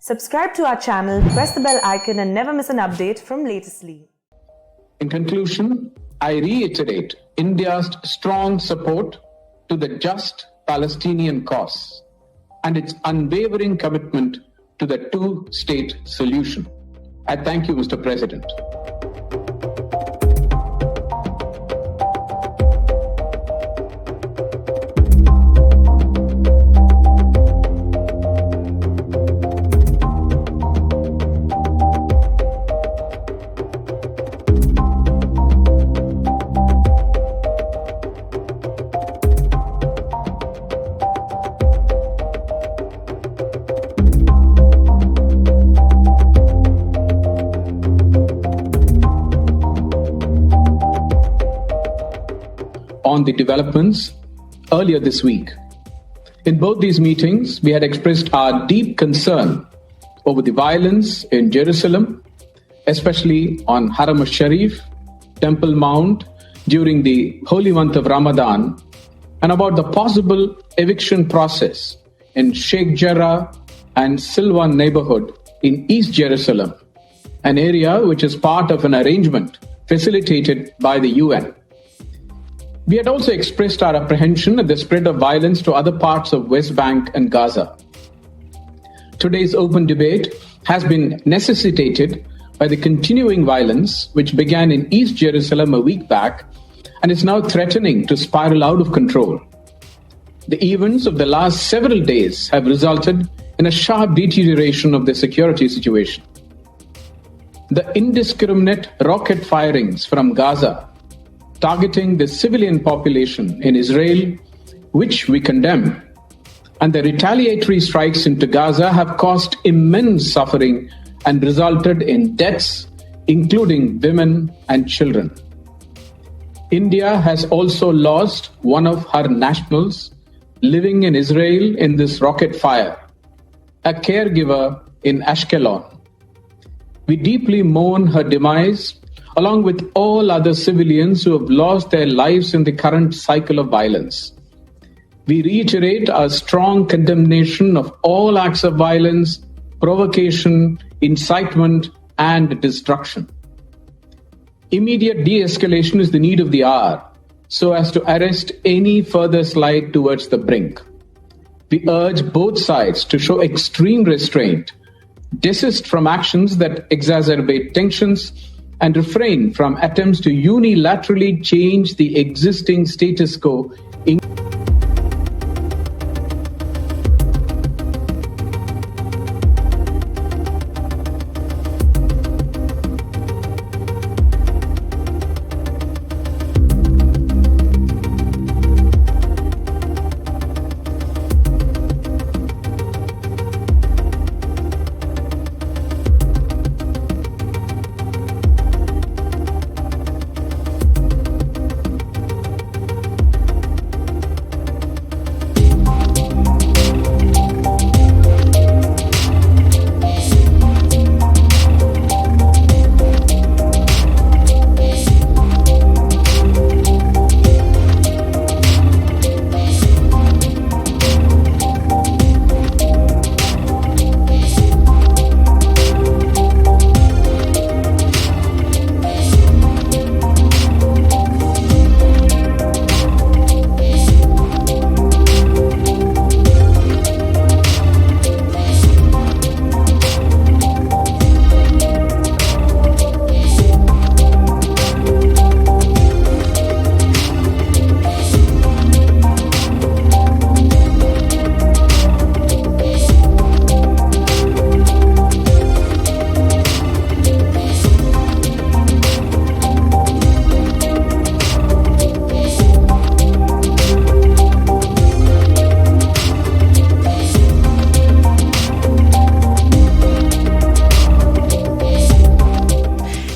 Subscribe to our channel, press the bell icon and never miss an update from Latestly. In conclusion, I reiterate India's strong support to the just Palestinian cause and its unwavering commitment to the two-state solution. I thank you, Mr. President. On the developments earlier this week. In both these meetings, we had expressed our deep concern over the violence in Jerusalem, especially on Haram al-Sharif, Temple Mount during the holy month of Ramadan, and about the possible eviction process in Sheikh Jarrah and Silwan neighborhood in East Jerusalem, an area which is part of an arrangement facilitated by the UN. We had also expressed our apprehension at the spread of violence to other parts of West Bank and Gaza. Today's open debate has been necessitated by the continuing violence which began in East Jerusalem a week back and is now threatening to spiral out of control. The events of the last several days have resulted in a sharp deterioration of the security situation. The indiscriminate rocket firings from Gaza targeting the civilian population in Israel, which we condemn, and the retaliatory strikes into Gaza have caused immense suffering and resulted in deaths, including women and children. India has also lost one of her nationals living in Israel in this rocket fire, a caregiver in Ashkelon. We deeply mourn her demise, along with all other civilians who have lost their lives in the current cycle of violence. We reiterate our strong condemnation of all acts of violence, provocation, incitement, and destruction. Immediate de-escalation is the need of the hour, so as to arrest any further slide towards the brink. We urge both sides to show extreme restraint, desist from actions that exacerbate tensions, and refrain from attempts to unilaterally change the existing status quo.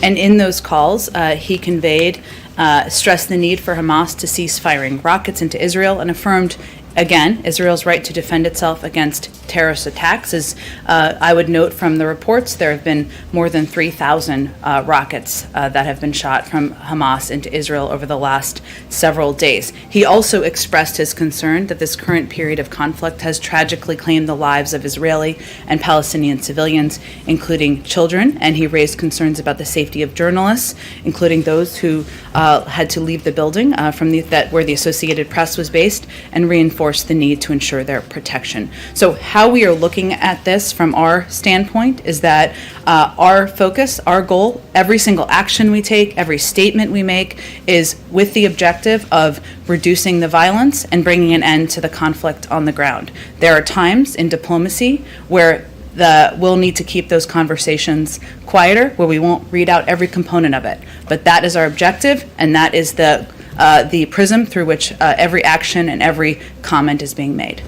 And in those calls, he stressed the need for Hamas to cease firing rockets into Israel and affirmed again, Israel's right to defend itself against terrorist attacks. As I would note from the reports, there have been more than 3,000 rockets that have been shot from Hamas into Israel over the last several days. He also expressed his concern that this current period of conflict has tragically claimed the lives of Israeli and Palestinian civilians, including children, and he raised concerns about the safety of journalists, including those who had to leave the building where the Associated Press was based, and reinforced the need to ensure their protection. So how we are looking at this from our standpoint is that our focus, our goal, every single action we take, every statement we make is with the objective of reducing the violence and bringing an end to the conflict on the ground. There are times in diplomacy where we'll need to keep those conversations quieter, where we won't read out every component of it. But that is our objective, and that is the prism through which every action and every comment is being made.